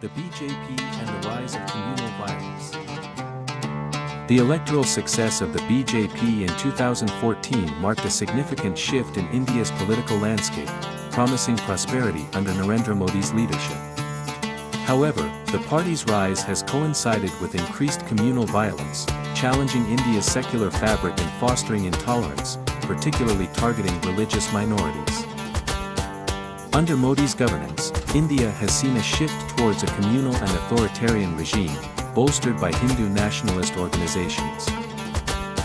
the BJP and the rise of communal violence. The electoral success of the BJP in 2014 marked a significant shift in India's political landscape, promising prosperity under Narendra Modi's leadership. However, the party's rise has coincided with increased communal violence, challenging India's secular fabric and fostering intolerance, particularly targeting religious minorities. Under Modi's governance, India has seen a shift towards a communal and authoritarian regime, bolstered by Hindu nationalist organizations.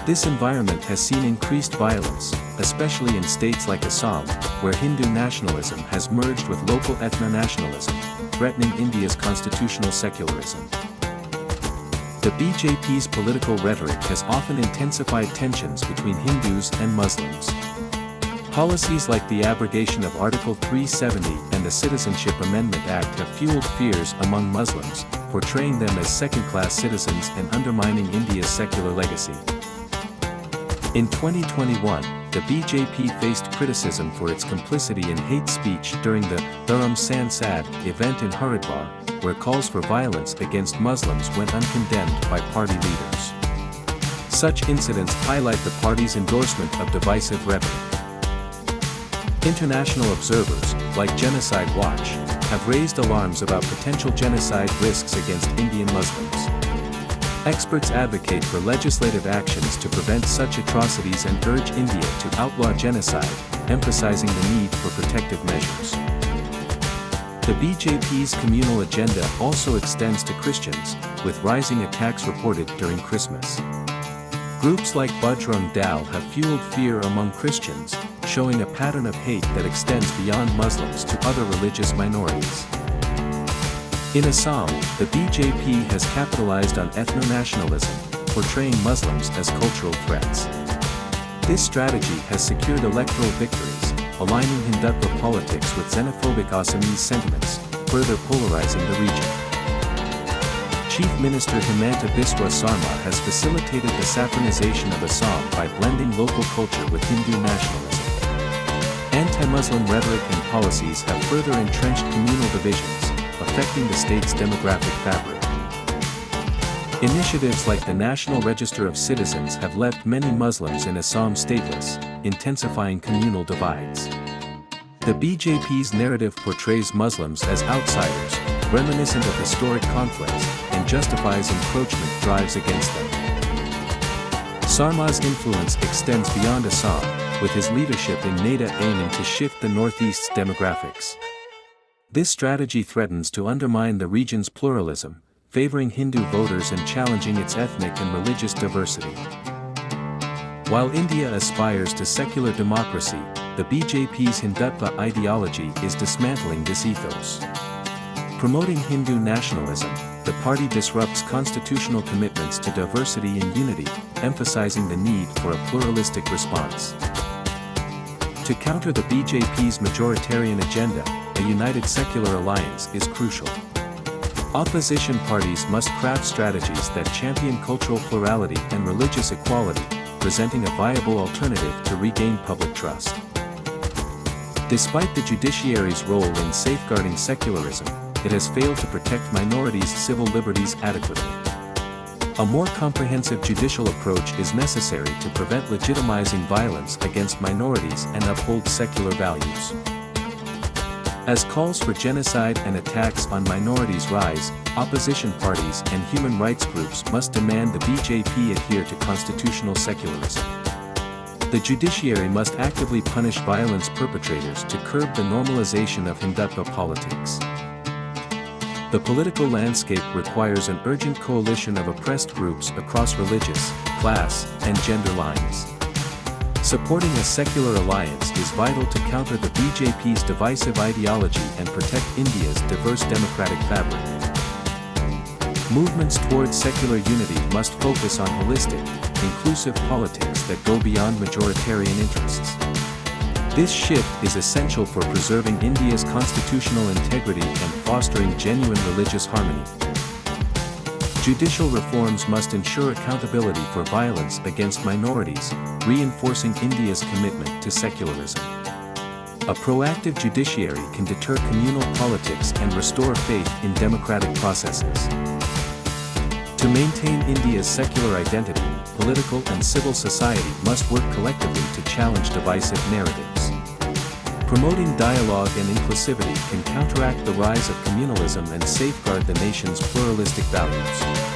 This environment has seen increased violence, especially in states like Assam, where Hindu nationalism has merged with local ethno-nationalism, threatening India's constitutional secularism. The BJP's political rhetoric has often intensified tensions between Hindus and Muslims. Policies like the abrogation of Article 370 and the Citizenship Amendment Act have fueled fears among Muslims, portraying them as second-class citizens and undermining India's secular legacy. In 2021, the BJP faced criticism for its complicity in hate speech during the Dharam Sansad event in Haridwar, where calls for violence against Muslims went uncondemned by party leaders. Such incidents highlight the party's endorsement of divisive rhetoric. International observers, like Genocide Watch, have raised alarms about potential genocide risks against Indian Muslims. Experts advocate for legislative actions to prevent such atrocities and urge India to outlaw genocide, emphasizing the need for protective measures. The BJP's communal agenda also extends to Christians, with rising attacks reported during Christmas. Groups like Bajrang Dal have fueled fear among Christians, showing a pattern of hate that extends beyond Muslims to other religious minorities. In Assam, the BJP has capitalized on ethno-nationalism, portraying Muslims as cultural threats. This strategy has secured electoral victories, aligning Hindutva politics with xenophobic Assamese sentiments, further polarizing the region. Chief Minister Himanta Biswa Sarma has facilitated the saffronization of Assam by blending local culture with Hindu nationalism. Anti-Muslim rhetoric and policies have further entrenched communal divisions, affecting the state's demographic fabric. Initiatives like the National Register of Citizens have left many Muslims in Assam stateless, intensifying communal divides. The BJP's narrative portrays Muslims as outsiders, reminiscent of historic conflicts, and justifies encroachment drives against them. Sarma's influence extends beyond Assam, with his leadership in NEDA aiming to shift the Northeast's demographics. This strategy threatens to undermine the region's pluralism, favoring Hindu voters and challenging its ethnic and religious diversity. While India aspires to secular democracy, the BJP's Hindutva ideology is dismantling this ethos. Promoting Hindu nationalism, the party disrupts constitutional commitments to diversity and unity, emphasizing the need for a pluralistic response. To counter the BJP's majoritarian agenda, a united secular alliance is crucial. Opposition parties must craft strategies that champion cultural plurality and religious equality, presenting a viable alternative to regain public trust. Despite the judiciary's role in safeguarding secularism, it has failed to protect minorities' civil liberties adequately. A more comprehensive judicial approach is necessary to prevent legitimizing violence against minorities and uphold secular values. As calls for genocide and attacks on minorities rise, opposition parties and human rights groups must demand the BJP adhere to constitutional secularism. The judiciary must actively punish violence perpetrators to curb the normalization of Hindutva politics. The political landscape requires an urgent coalition of oppressed groups across religious, class, and gender lines. Supporting a secular alliance is vital to counter the BJP's divisive ideology and protect India's diverse democratic fabric. Movements towards secular unity must focus on holistic, inclusive politics that go beyond majoritarian interests. This shift is essential for preserving India's constitutional integrity and fostering genuine religious harmony. Judicial reforms must ensure accountability for violence against minorities, reinforcing India's commitment to secularism. A proactive judiciary can deter communal politics and restore faith in democratic processes. To maintain India's secular identity, political and civil society must work collectively to challenge divisive narratives. Promoting dialogue and inclusivity can counteract the rise of communalism and safeguard the nation's pluralistic values.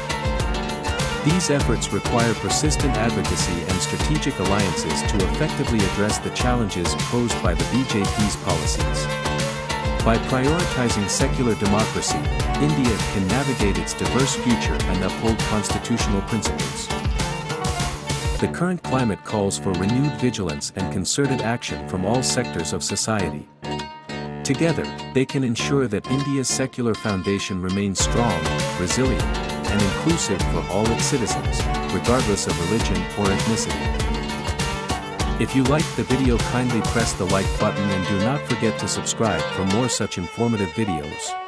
These efforts require persistent advocacy and strategic alliances to effectively address the challenges posed by the BJP's policies. By prioritizing secular democracy, India can navigate its diverse future and uphold constitutional principles. The current climate calls for renewed vigilance and concerted action from all sectors of society. Together, they can ensure that India's secular foundation remains strong, resilient, and inclusive for all its citizens, regardless of religion or ethnicity. If you liked the video, kindly press the like button and do not forget to subscribe for more such informative videos.